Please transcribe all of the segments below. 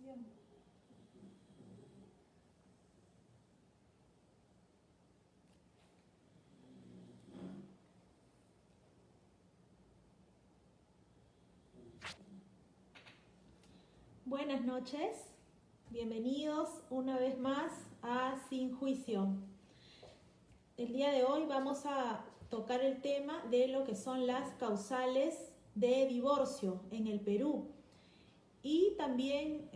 grabación. Buenas noches, bienvenidos una vez más a Sin Juicio. El día de hoy vamos a tocar el tema de lo que son las causales de divorcio en el Perú. Y también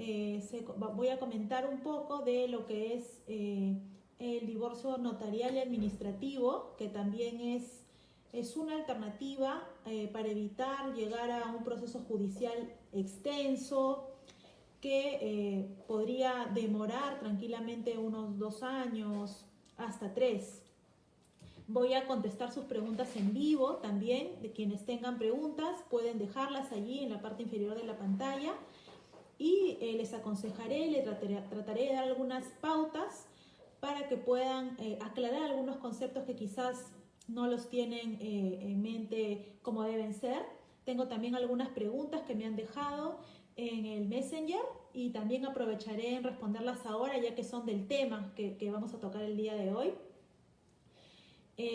voy a comentar un poco de lo que es el divorcio notarial y administrativo, que también es una alternativa para evitar llegar a un proceso judicial extenso que podría demorar tranquilamente unos 2 años hasta 3. Voy a contestar sus preguntas en vivo también. De quienes tengan preguntas pueden dejarlas allí en la parte inferior de la pantalla y les aconsejaré, trataré de dar algunas pautas para que puedan aclarar algunos conceptos que quizás no los tienen en mente como deben ser. Tengo también algunas preguntas que me han dejado en el Messenger y también aprovecharé en responderlas ahora, ya que son del tema que vamos a tocar el día de hoy.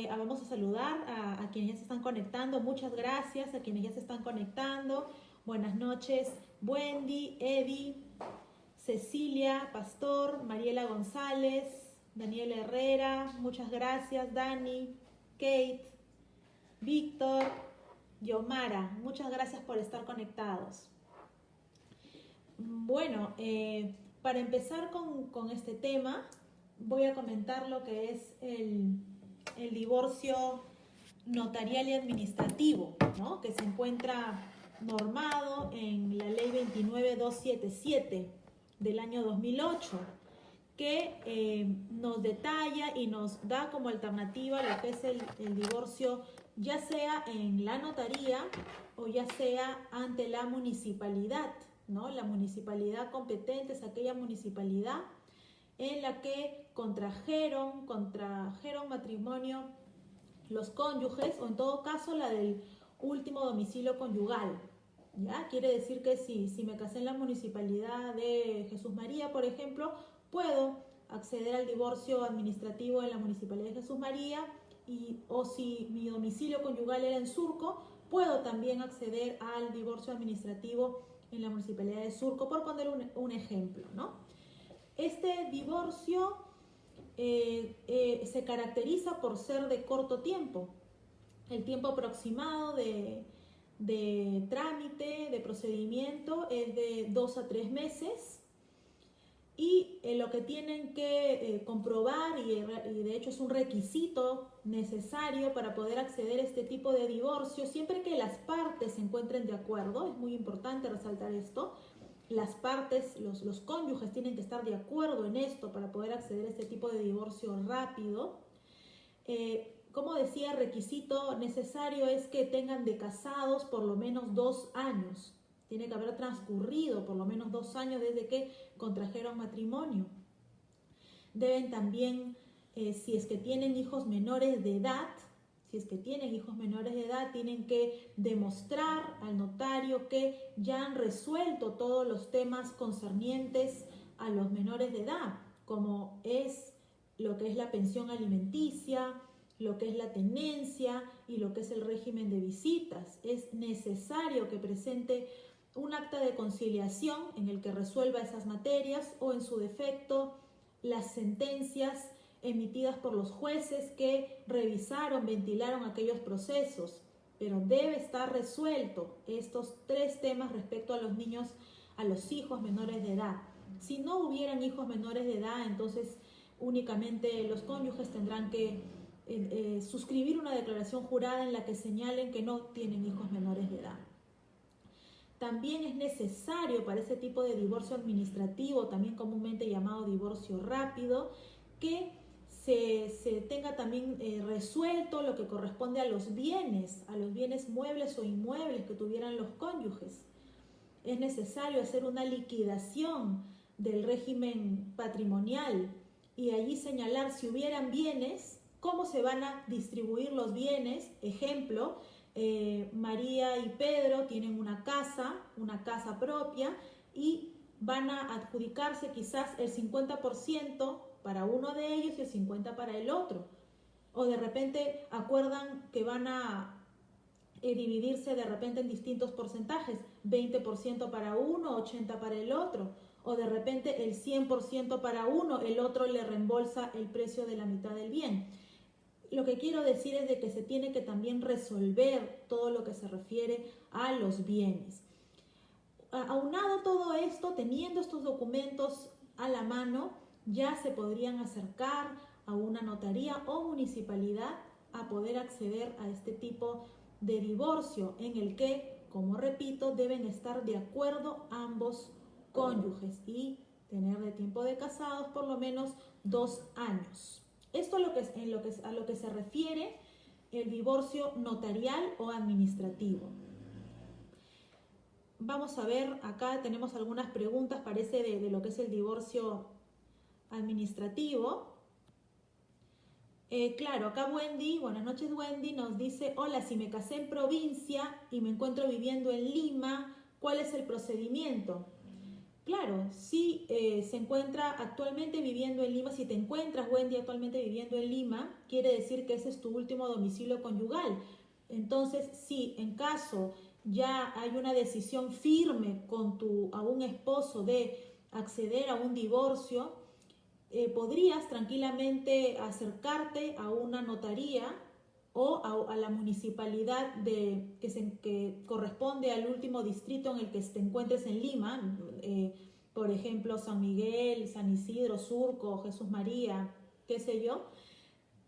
Vamos a saludar a quienes ya se están conectando. Muchas gracias a quienes ya se están conectando. Buenas noches, Wendy, Eddie, Cecilia, Pastor, Mariela González, Daniela Herrera. Muchas gracias, Dani, Kate, Víctor, Yomara. Muchas gracias por estar conectados. Bueno, para empezar con este tema, voy a comentar lo que es el divorcio notarial y administrativo, ¿no? Que se encuentra normado en la ley 29277 del año 2008, que nos detalla y nos da como alternativa lo que es el divorcio, ya sea en la notaría o ya sea ante la municipalidad, ¿no? La municipalidad competente es aquella municipalidad en la que contrajeron matrimonio los cónyuges, o en todo caso la del último domicilio conyugal. ¿Ya? Quiere decir que si me casé en la municipalidad de Jesús María, por ejemplo, puedo acceder al divorcio administrativo en la municipalidad de Jesús María, o si mi domicilio conyugal era en Surco, puedo también acceder al divorcio administrativo en la municipalidad de Surco, por poner un ejemplo, ¿no? Este divorcio se caracteriza por ser de corto tiempo. El tiempo aproximado de trámite, de procedimiento, es de 2 a 3 meses. Y lo que tienen que comprobar, y de hecho es un requisito necesario para poder acceder a este tipo de divorcio, siempre que las partes se encuentren de acuerdo, es muy importante resaltar esto, las partes, los cónyuges tienen que estar de acuerdo en esto para poder acceder a este tipo de divorcio rápido. Como decía, requisito necesario es que tengan de casados por lo menos 2 años. Tiene que haber transcurrido por lo menos 2 años desde que contrajeron matrimonio. Deben también, si es que tienen hijos menores de edad, tienen que demostrar al notario que ya han resuelto todos los temas concernientes a los menores de edad, como es lo que es la pensión alimenticia, lo que es la tenencia y lo que es el régimen de visitas. Es necesario que presente un acta de conciliación en el que resuelva esas materias, o en su defecto las sentencias emitidas por los jueces que revisaron, ventilaron aquellos procesos, pero debe estar resuelto estos 3 temas respecto a los niños, a los hijos menores de edad. Si no hubieran hijos menores de edad, entonces únicamente los cónyuges tendrán que suscribir una declaración jurada en la que señalen que no tienen hijos menores de edad. También es necesario para ese tipo de divorcio administrativo, también comúnmente llamado divorcio rápido, que se tenga también resuelto lo que corresponde a los bienes muebles o inmuebles que tuvieran los cónyuges. Es necesario hacer una liquidación del régimen patrimonial y allí señalar si hubieran bienes, cómo se van a distribuir los bienes. Ejemplo, María y Pedro tienen una casa propia, y van a adjudicarse quizás el 50% para uno de ellos y el 50% para el otro. O de repente acuerdan que van a dividirse de repente en distintos porcentajes, 20% para uno, 80% para el otro, o de repente el 100% para uno, el otro le reembolsa el precio de la mitad del bien. Lo que quiero decir es de que se tiene que también resolver todo lo que se refiere a los bienes. Aunado todo esto, teniendo estos documentos a la mano, ya se podrían acercar a una notaría o municipalidad a poder acceder a este tipo de divorcio en el que, como repito, deben estar de acuerdo ambos cónyuges y tener de tiempo de casados por lo menos 2 años. Esto es a lo que se refiere el divorcio notarial o administrativo. Vamos a ver, acá tenemos algunas preguntas, parece de lo que es el divorcio administrativo. Claro, acá Wendy, buenas noches Wendy, nos dice, hola, si me casé en provincia y me encuentro viviendo en Lima, ¿cuál es el procedimiento? Claro, si se encuentra actualmente viviendo en Lima, si te encuentras, Wendy, actualmente viviendo en Lima, quiere decir que ese es tu último domicilio conyugal. Entonces, si en caso ya hay una decisión firme con a un esposo de acceder a un divorcio, podrías tranquilamente acercarte a una notaría o a la municipalidad que corresponde al último distrito en el que te encuentres en Lima, por ejemplo, San Miguel, San Isidro, Surco, Jesús María, qué sé yo.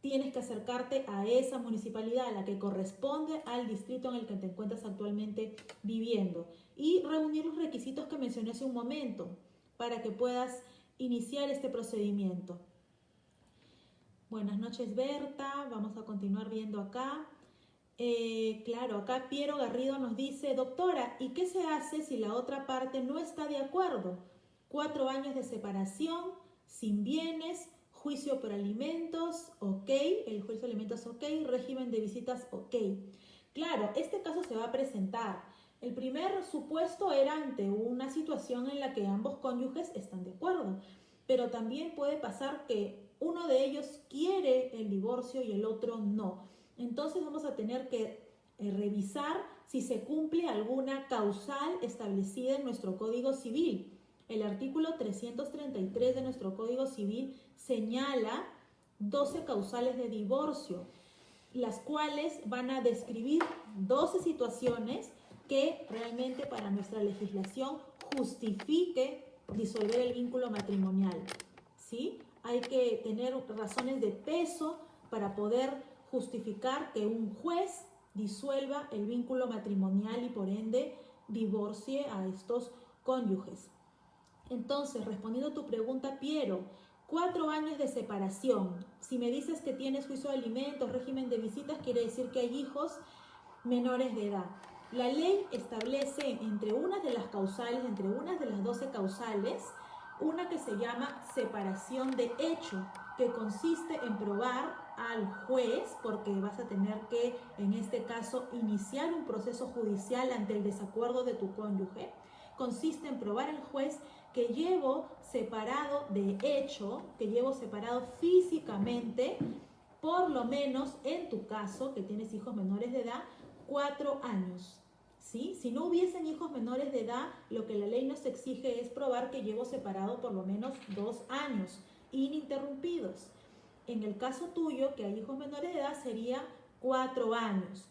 Tienes que acercarte a esa municipalidad, a la que corresponde al distrito en el que te encuentras actualmente viviendo, y reunir los requisitos que mencioné hace un momento para que puedas iniciar este procedimiento. Buenas noches Berta, vamos a continuar viendo acá. Claro, acá Piero Garrido nos dice, doctora, ¿y qué se hace si la otra parte no está de acuerdo? 4 años de separación, sin bienes, juicio por alimentos, ok, el juicio de alimentos ok, régimen de visitas ok. Claro, este caso se va a presentar. El primer supuesto era ante una situación en la que ambos cónyuges están de acuerdo, pero también puede pasar que uno de ellos quiere el divorcio y el otro no. Entonces vamos a tener que revisar si se cumple alguna causal establecida en nuestro Código Civil. El artículo 333 de nuestro Código Civil señala 12 causales de divorcio, las cuales van a describir 12 situaciones que realmente para nuestra legislación justifique disolver el vínculo matrimonial, ¿sí? Hay que tener razones de peso para poder justificar que un juez disuelva el vínculo matrimonial y por ende divorcie a estos cónyuges. Entonces, respondiendo a tu pregunta, Piero, 4 años de separación. Si me dices que tienes juicio de alimentos, régimen de visitas, quiere decir que hay hijos menores de edad. La ley establece entre unas de las causales, entre unas de las 12 causales, una que se llama separación de hecho, que consiste en probar al juez, porque vas a tener que, en este caso, iniciar un proceso judicial ante el desacuerdo de tu cónyuge. Consiste en probar al juez que llevo separado de hecho, que llevo separado físicamente, por lo menos en tu caso, que tienes hijos menores de edad, 4 años. ¿Sí? Si no hubiesen hijos menores de edad, lo que la ley nos exige es probar que llevo separado por lo menos 2 años, ininterrumpidos. En el caso tuyo, que hay hijos menores de edad, sería 4 años.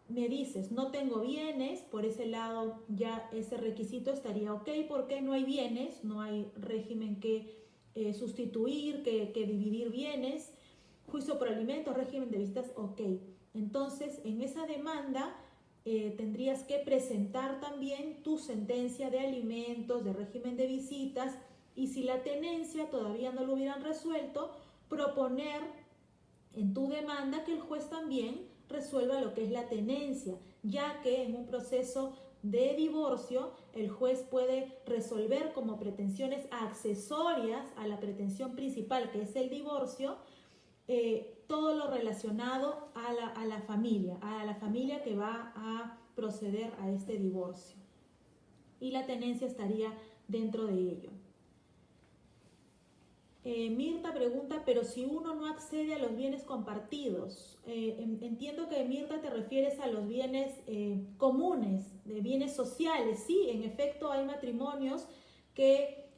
Me dices, no tengo bienes, por ese lado ya ese requisito estaría ok, porque no hay bienes, no hay régimen que sustituir, que dividir bienes, juicio por alimentos, régimen de visitas, ok. Entonces, en esa demanda tendrías que presentar también tu sentencia de alimentos, de régimen de visitas, y si la tenencia todavía no lo hubieran resuelto, proponer en tu demanda que el juez también resuelva lo que es la tenencia, ya que en un proceso de divorcio el juez puede resolver como pretensiones accesorias a la pretensión principal, que es el divorcio, todo lo relacionado a la familia que va a proceder a este divorcio. Y la tenencia estaría dentro de ello. Mirta pregunta, pero si uno no accede a los bienes compartidos, entiendo que Mirta te refieres a los bienes comunes, de bienes sociales. Sí, en efecto hay matrimonios que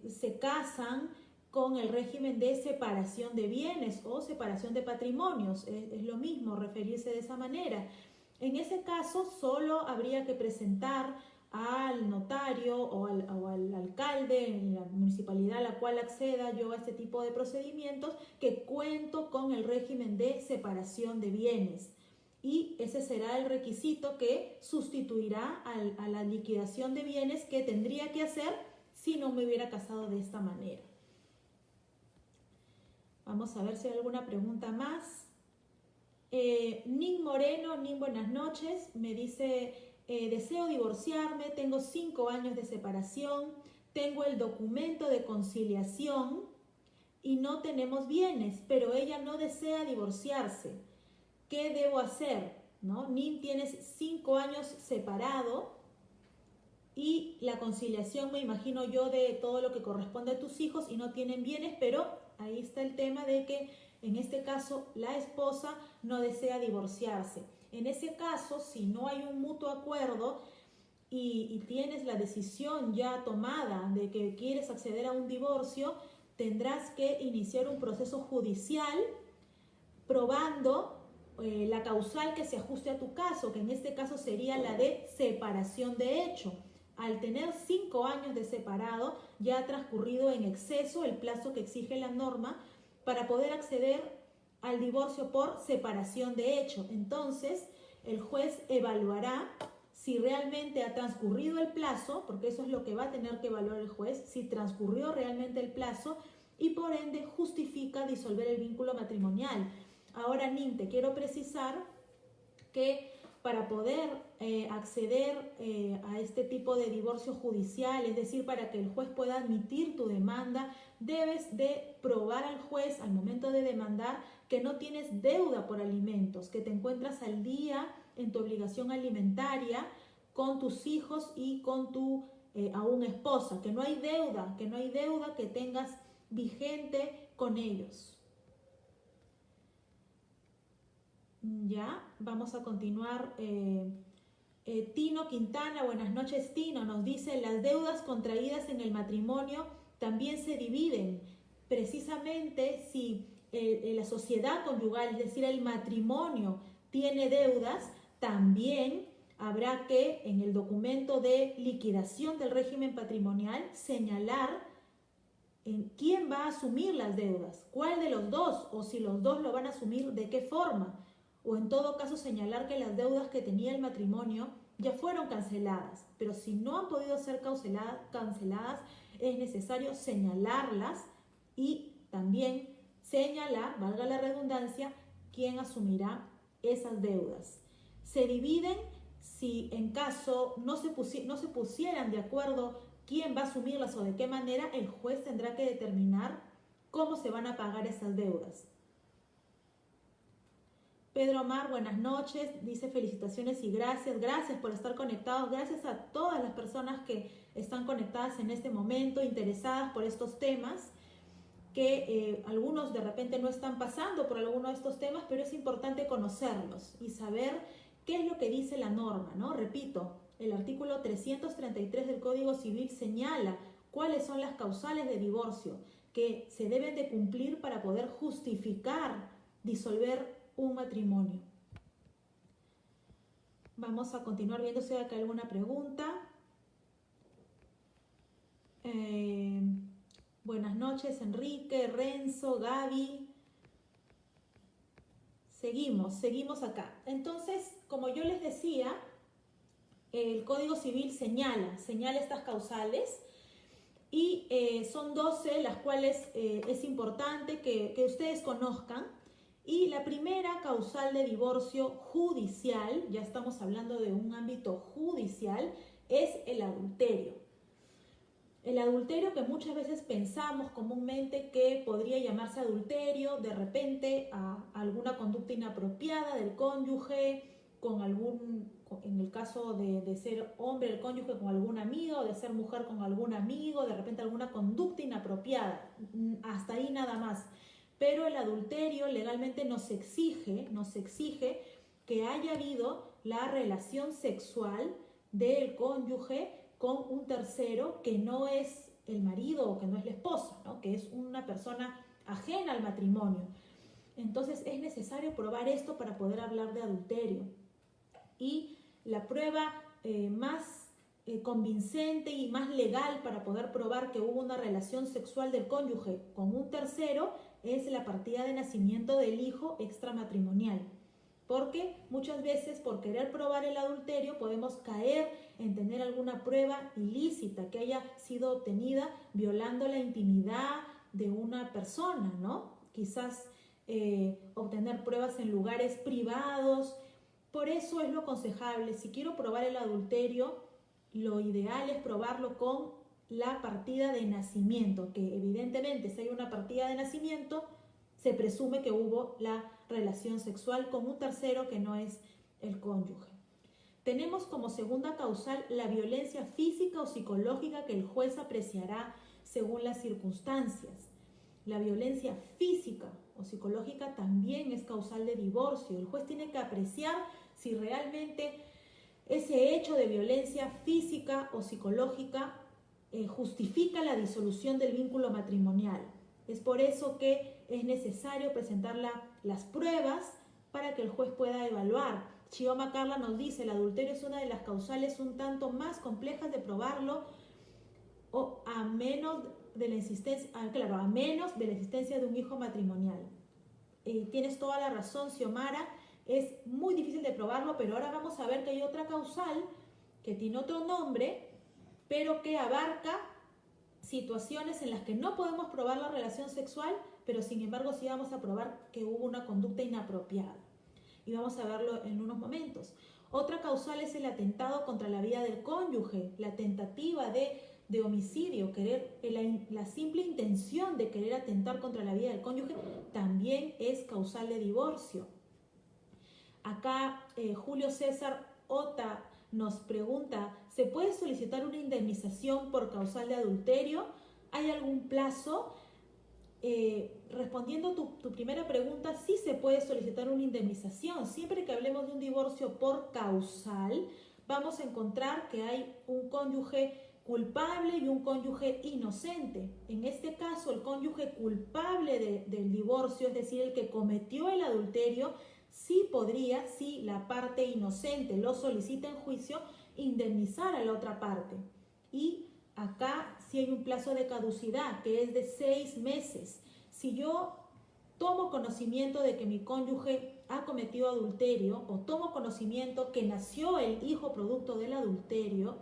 se casan con el régimen de separación de bienes o separación de patrimonios. Es lo mismo referirse de esa manera. En ese caso solo habría que presentar al notario o al alcalde en la municipalidad a la cual acceda yo a este tipo de procedimientos, que cuento con el régimen de separación de bienes. Y ese será el requisito que sustituirá a la liquidación de bienes que tendría que hacer si no me hubiera casado de esta manera. Vamos a ver si hay alguna pregunta más. Nin Moreno, Nin, buenas noches, me dice, deseo divorciarme, tengo 5 años de separación, tengo el documento de conciliación y no tenemos bienes, pero ella no desea divorciarse. ¿Qué debo hacer? ¿No? Nin, tienes 5 años separado y la conciliación, me imagino yo, de todo lo que corresponde a tus hijos y no tienen bienes, pero ahí está el tema de que en este caso la esposa no desea divorciarse. En ese caso, si no hay un mutuo acuerdo y tienes la decisión ya tomada de que quieres acceder a un divorcio, tendrás que iniciar un proceso judicial probando la causal que se ajuste a tu caso, que en este caso sería la de separación de hecho. Al tener 5 años de separado, ya ha transcurrido en exceso el plazo que exige la norma para poder acceder al divorcio por separación de hecho. Entonces, el juez evaluará si realmente ha transcurrido el plazo, porque eso es lo que va a tener que evaluar el juez, si transcurrió realmente el plazo y por ende justifica disolver el vínculo matrimonial. Ahora, Nin, te quiero precisar que para poder acceder a este tipo de divorcio judicial, es decir, para que el juez pueda admitir tu demanda, debes de probar al juez al momento de demandar que no tienes deuda por alimentos, que te encuentras al día en tu obligación alimentaria con tus hijos y con tu aún esposa, que no hay deuda que tengas vigente con ellos. Ya, vamos a continuar. Tino Quintana, buenas noches Tino, nos dice, las deudas contraídas en el matrimonio también se dividen. Precisamente si la sociedad conyugal, es decir, el matrimonio, tiene deudas, también habrá que en el documento de liquidación del régimen patrimonial señalar en quién va a asumir las deudas, cuál de los dos, o si los dos lo van a asumir, de qué forma. O en todo caso señalar que las deudas que tenía el matrimonio ya fueron canceladas, pero si no han podido ser canceladas, es necesario señalarlas y también señalar, valga la redundancia, quién asumirá esas deudas. Se dividen si en caso no se pusieran de acuerdo quién va a asumirlas o de qué manera, el juez tendrá que determinar cómo se van a pagar esas deudas. Pedro Omar, buenas noches, dice felicitaciones y gracias por estar conectados, gracias a todas las personas que están conectadas en este momento, interesadas por estos temas, que algunos de repente no están pasando por alguno de estos temas, pero es importante conocerlos y saber qué es lo que dice la norma, ¿no? Repito, el artículo 333 del Código Civil señala cuáles son las causales de divorcio que se deben de cumplir para poder justificar disolver un matrimonio. Vamos a continuar viendo si hay acá alguna pregunta. Buenas noches, Enrique, Renzo, Gaby. Seguimos acá. Entonces, como yo les decía, el Código Civil señala estas causales y son 12 las cuales es importante que ustedes conozcan. Y la primera causal de divorcio judicial, ya estamos hablando de un ámbito judicial, es el adulterio. El adulterio que muchas veces pensamos comúnmente que podría llamarse adulterio de repente a alguna conducta inapropiada del cónyuge con algún, en el caso de ser hombre el cónyuge con algún amigo, de ser mujer con algún amigo, de repente alguna conducta inapropiada, hasta ahí nada más. Pero el adulterio legalmente nos exige que haya habido la relación sexual del cónyuge con un tercero que no es el marido o que no es la esposa, ¿no? Que es una persona ajena al matrimonio. Entonces es necesario probar esto para poder hablar de adulterio. Y la prueba más convincente y más legal para poder probar que hubo una relación sexual del cónyuge con un tercero es la partida de nacimiento del hijo extramatrimonial. Porque muchas veces por querer probar el adulterio podemos caer en tener alguna prueba ilícita que haya sido obtenida violando la intimidad de una persona, ¿no? Quizás obtener pruebas en lugares privados. Por eso es lo aconsejable. Si quiero probar el adulterio, lo ideal es probarlo con la partida de nacimiento, que evidentemente si hay una partida de nacimiento, se presume que hubo la relación sexual con un tercero que no es el cónyuge. Tenemos como segunda causal la violencia física o psicológica que el juez apreciará según las circunstancias. La violencia física o psicológica también es causal de divorcio. El juez tiene que apreciar si realmente ese hecho de violencia física o psicológica justifica la disolución del vínculo matrimonial. Es por eso que es necesario presentar las pruebas para que el juez pueda evaluar. Chioma Carla nos dice, el adulterio es una de las causales un tanto más complejas de probarlo, o a menos de la existencia, a menos de la existencia de un hijo matrimonial. Tienes toda la razón, Xiomara, es muy difícil de probarlo, pero ahora vamos a ver que hay otra causal que tiene otro nombre, pero que abarca situaciones en las que no podemos probar la relación sexual, pero sin embargo sí vamos a probar que hubo una conducta inapropiada. Y vamos a verlo en unos momentos. Otra causal es el atentado contra la vida del cónyuge, la tentativa de homicidio, la simple intención de querer atentar contra la vida del cónyuge también es causal de divorcio. Acá Julio César Ota nos pregunta, ¿se puede solicitar una indemnización por causal de adulterio? ¿Hay algún plazo? Respondiendo tu primera pregunta, sí se puede solicitar una indemnización. Siempre que hablemos de un divorcio por causal, vamos a encontrar que hay un cónyuge culpable y un cónyuge inocente. En este caso, el cónyuge culpable del divorcio, es decir, el que cometió el adulterio, sí podría, si la parte inocente lo solicita en juicio, indemnizar a la otra parte. Y acá sí hay un plazo de caducidad, que es de 6 meses. Si yo tomo conocimiento de que mi cónyuge ha cometido adulterio, o tomo conocimiento que nació el hijo producto del adulterio,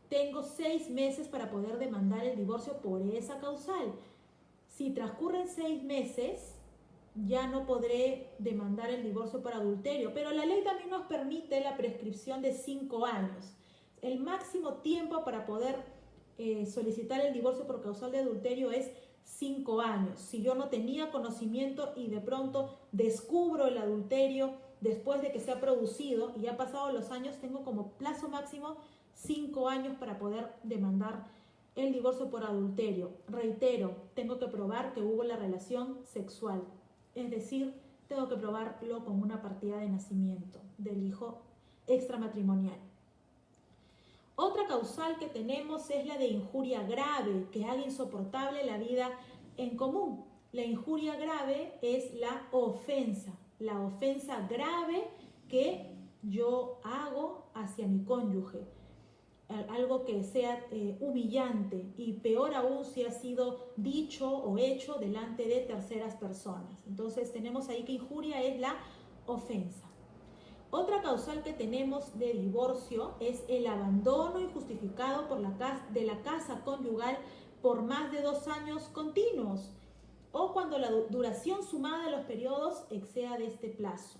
tengo 6 meses para poder demandar el divorcio por esa causal. Si transcurren 6 meses, ya no podré demandar el divorcio por adulterio, pero la ley también nos permite la prescripción de 5 años. El máximo tiempo para poder solicitar el divorcio por causal de adulterio es 5 años. Si yo no tenía conocimiento y de pronto descubro el adulterio después de que se ha producido y ya han pasado los años, tengo como plazo máximo 5 años para poder demandar el divorcio por adulterio. Reitero, tengo que probar que hubo la relación sexual. Es decir, tengo que probarlo con una partida de nacimiento del hijo extramatrimonial. Otra causal que tenemos es la de injuria grave, que haga insoportable la vida en común. La injuria grave es la ofensa grave que yo hago hacia mi cónyuge. Algo que sea humillante, y peor aún si ha sido dicho o hecho delante de terceras personas. Entonces tenemos ahí que injuria es la ofensa. Otra causal que tenemos de divorcio es el abandono injustificado de la casa conyugal por más de 2 años continuos, o cuando la duración sumada de los periodos exceda de este plazo.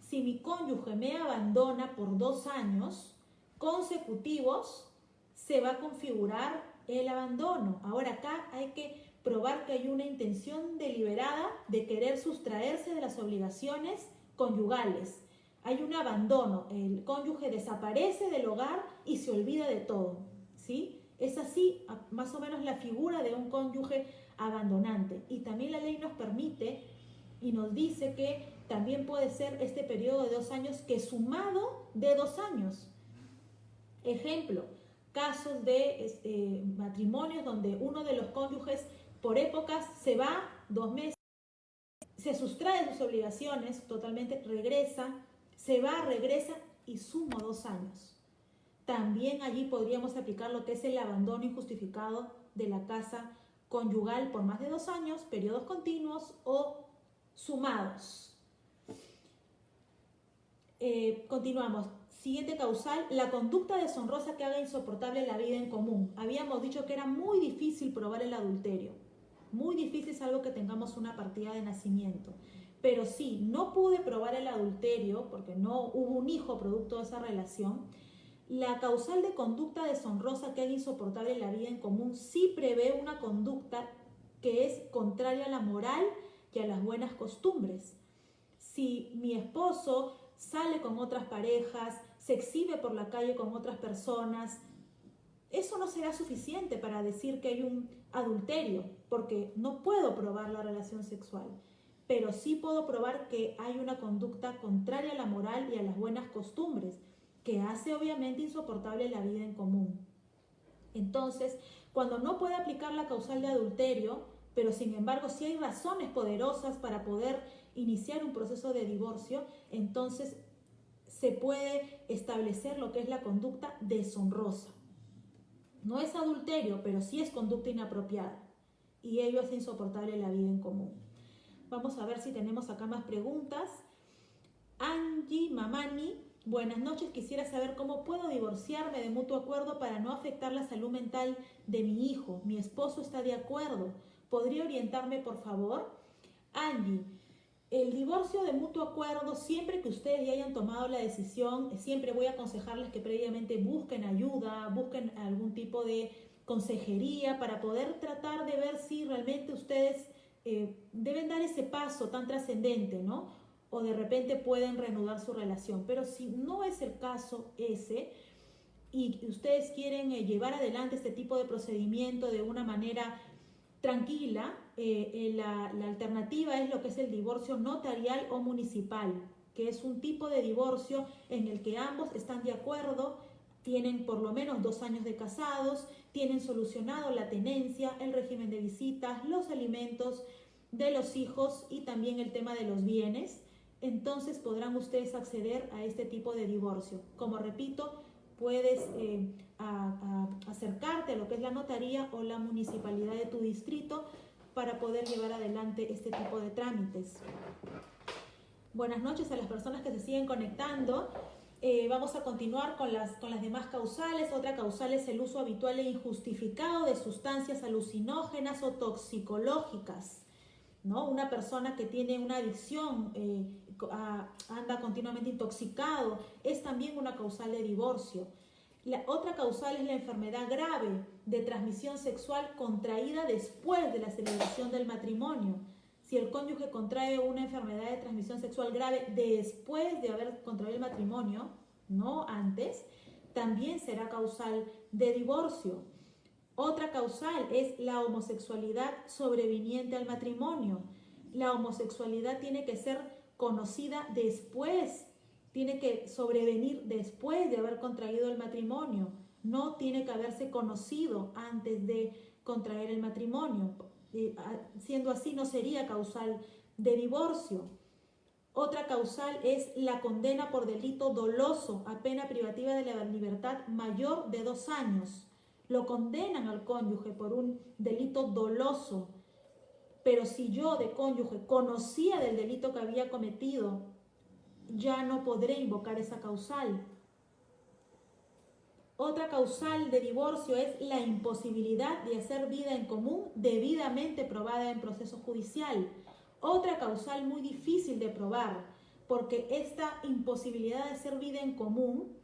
Si mi cónyuge me abandona por 2 años consecutivos, se va a configurar el abandono. Ahora acá hay que probar que hay una intención deliberada de querer sustraerse de las obligaciones conyugales. hay un abandono, el cónyuge desaparece del hogar y se olvida de todo, ¿sí? Es así más o menos la figura de un cónyuge abandonante. Y también la ley nos permite y nos dice que también puede ser este periodo de 2 años que sumado de 2 años. Ejemplo, casos de matrimonios donde uno de los cónyuges por épocas se va 2 meses, se sustrae de sus obligaciones, totalmente regresa, se va, regresa y sumo 2 años. También allí podríamos aplicar lo que es el abandono injustificado de la casa conyugal por más de 2 años, periodos continuos o sumados. Continuamos. Siguiente causal, la conducta deshonrosa que haga insoportable la vida en común. Habíamos dicho que era muy difícil probar el adulterio. Muy difícil, salvo que tengamos una partida de nacimiento. Pero sí, no pude probar el adulterio porque no hubo un hijo producto de esa relación. La causal de conducta deshonrosa que haga insoportable la vida en común sí prevé una conducta que es contraria a la moral y a las buenas costumbres. Si mi esposo sale con otras parejas, se exhibe por la calle con otras personas, eso no será suficiente para decir que hay un adulterio, porque no puedo probar la relación sexual, pero sí puedo probar que hay una conducta contraria a la moral y a las buenas costumbres, que hace obviamente insoportable la vida en común. Entonces, cuando no puede aplicar la causal de adulterio, pero sin embargo sí hay razones poderosas para poder iniciar un proceso de divorcio, entonces se puede establecer lo que es la conducta deshonrosa. No es adulterio, pero sí es conducta inapropiada y ello hace insoportable la vida en común. Vamos a ver si tenemos acá más preguntas. Angie Mamani, buenas noches, quisiera saber cómo puedo divorciarme de mutuo acuerdo para no afectar la salud mental de mi hijo. Mi esposo está de acuerdo. ¿Podría orientarme, por favor? Angie, el divorcio de mutuo acuerdo, siempre que ustedes ya hayan tomado la decisión, siempre voy a aconsejarles que previamente busquen ayuda, busquen algún tipo de consejería para poder tratar de ver si realmente ustedes deben dar ese paso tan trascendente, ¿no? O de repente pueden reanudar su relación. Pero si no es el caso ese y ustedes quieren llevar adelante este tipo de procedimiento de una manera tranquila, la alternativa es lo que es el divorcio notarial o municipal, que es un tipo de divorcio en el que ambos están de acuerdo, tienen por lo menos 2 años de casados, tienen solucionado la tenencia, el régimen de visitas, los alimentos de los hijos y también el tema de los bienes. Entonces podrán ustedes acceder a este tipo de divorcio. Como repito, puedes acercarte a lo que es la notaría o la municipalidad de tu distrito para poder llevar adelante este tipo de trámites. Buenas noches a las personas que se siguen conectando. Vamos a continuar con las demás causales. Otra causal es el uso habitual e injustificado de sustancias alucinógenas o toxicológicas, ¿no? Una persona que tiene una adicción, anda continuamente intoxicado, es también una causal de divorcio. La otra causal es la enfermedad grave de transmisión sexual contraída después de la celebración del matrimonio. Si el cónyuge contrae una enfermedad de transmisión sexual grave después de haber contraído el matrimonio, no antes, también será causal de divorcio. Otra causal es la homosexualidad sobreviniente al matrimonio. La homosexualidad tiene que ser conocida después, tiene que sobrevenir después de haber contraído el matrimonio. No tiene que haberse conocido antes de contraer el matrimonio. Siendo así, no sería causal de divorcio. Otra causal es la condena por delito doloso a pena privativa de la libertad mayor de 2 años. Lo condenan al cónyuge por un delito doloso, pero si yo de cónyuge conocía del delito que había cometido, ya no podré invocar esa causal. Otra causal de divorcio es la imposibilidad de hacer vida en común debidamente probada en proceso judicial. Otra causal muy difícil de probar, porque esta imposibilidad de hacer vida en común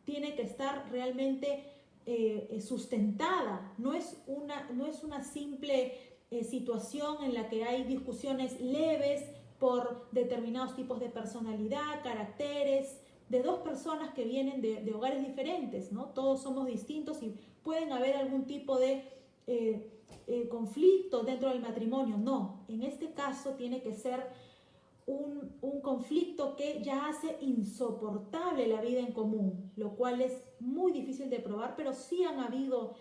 tiene que estar realmente sustentada. No es una simple situación en la que hay discusiones leves por determinados tipos de personalidad, caracteres, de dos personas que vienen de hogares diferentes, ¿no? Todos somos distintos y pueden haber algún tipo de conflicto dentro del matrimonio. No, en este caso tiene que ser un conflicto que ya hace insoportable la vida en común, lo cual es muy difícil de probar, pero sí han habido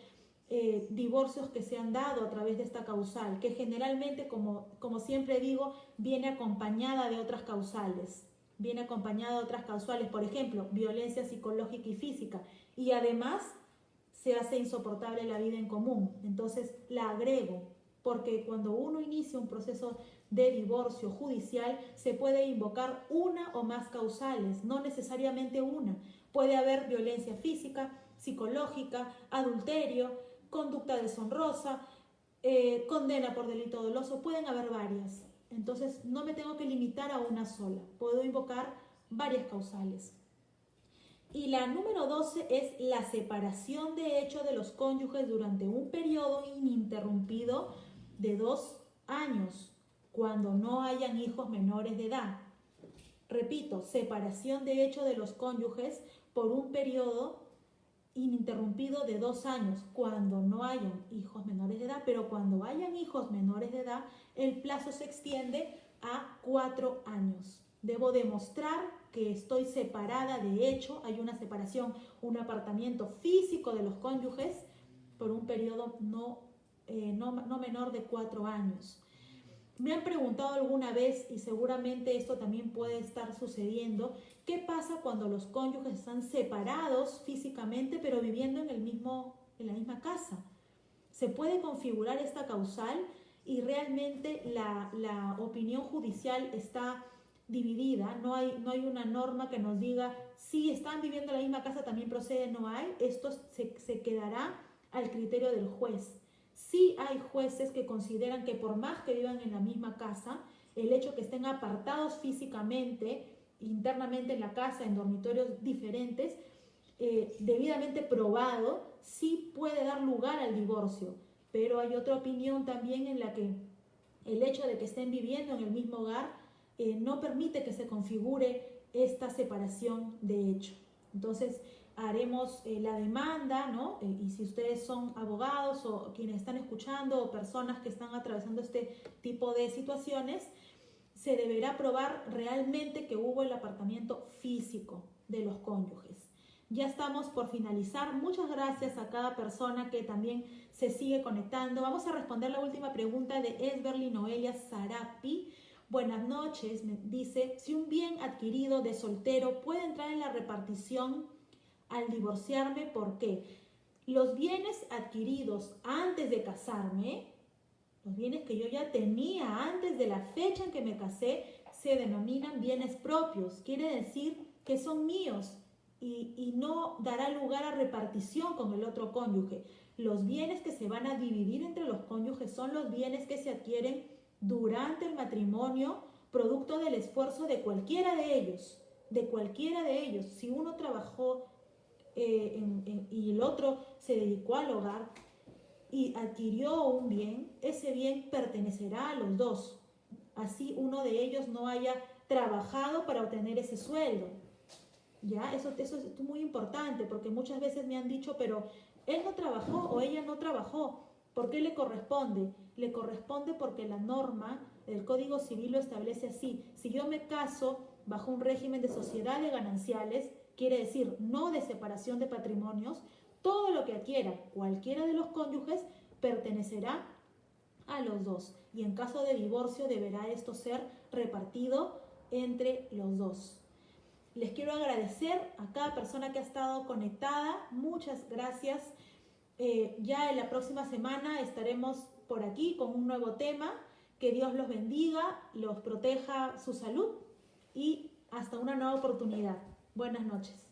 divorcios que se han dado a través de esta causal, que generalmente, como siempre digo, viene acompañada de otras causales. Viene acompañada de otras causales, por ejemplo, violencia psicológica y física, y además se hace insoportable la vida en común. Entonces la agrego, porque cuando uno inicia un proceso de divorcio judicial, se puede invocar una o más causales, no necesariamente una. Puede haber violencia física, psicológica, adulterio, conducta deshonrosa, condena por delito doloso, pueden haber varias. Entonces no me tengo que limitar a una sola, puedo invocar varias causales. Y la número 12 es la separación de hecho de los cónyuges durante un periodo ininterrumpido de 2 años, cuando no hayan hijos menores de edad. Repito, separación de hecho de los cónyuges por un periodo ininterrumpido de 2 años, cuando no hayan hijos menores de edad, pero cuando hayan hijos menores de edad, el plazo se extiende a 4 años. Debo demostrar que estoy separada de hecho, hay una separación, un apartamiento físico de los cónyuges por un periodo no menor de 4 años. Me han preguntado alguna vez, y seguramente esto también puede estar sucediendo, ¿qué pasa cuando los cónyuges están separados físicamente pero viviendo en la misma casa? Se puede configurar esta causal y realmente la opinión judicial está dividida, no hay una norma que nos diga si están viviendo en la misma casa también procede, no hay, esto se quedará al criterio del juez. Sí hay jueces que consideran que por más que vivan en la misma casa, el hecho que estén apartados físicamente, internamente en la casa, en dormitorios diferentes, debidamente probado, sí puede dar lugar al divorcio. Pero hay otra opinión también en la que el hecho de que estén viviendo en el mismo hogar no permite que se configure esta separación de hecho. Entonces, haremos la demanda, ¿no? Y si ustedes son abogados o quienes están escuchando o personas que están atravesando este tipo de situaciones, se deberá probar realmente que hubo el apartamiento físico de los cónyuges. Ya estamos por finalizar. Muchas gracias a cada persona que también se sigue conectando. Vamos a responder la última pregunta de Esberly Noelia Sarapi. Buenas noches, me dice, si un bien adquirido de soltero puede entrar en la repartición al divorciarme, ¿por qué? Los bienes adquiridos antes de casarme, los bienes que yo ya tenía antes de la fecha en que me casé, se denominan bienes propios. Quiere decir que son míos y no dará lugar a repartición con el otro cónyuge. Los bienes que se van a dividir entre los cónyuges son los bienes que se adquieren durante el matrimonio, producto del esfuerzo de cualquiera de ellos. De cualquiera de ellos. Si uno trabajó y el otro se dedicó al hogar y adquirió un bien, ese bien pertenecerá a los dos. Así uno de ellos no haya trabajado para obtener ese sueldo. ¿Ya? Eso es muy importante porque muchas veces me han dicho, pero él no trabajó o ella no trabajó. ¿Por qué le corresponde? Le corresponde porque la norma del Código Civil lo establece así. Si yo me caso bajo un régimen de sociedades gananciales, quiere decir no de separación de patrimonios, todo lo que adquiera cualquiera de los cónyuges pertenecerá a los dos. Y en caso de divorcio deberá esto ser repartido entre los dos. Les quiero agradecer a cada persona que ha estado conectada. Muchas gracias. Ya en la próxima semana estaremos por aquí con un nuevo tema. Que Dios los bendiga, los proteja su salud y hasta una nueva oportunidad. Buenas noches.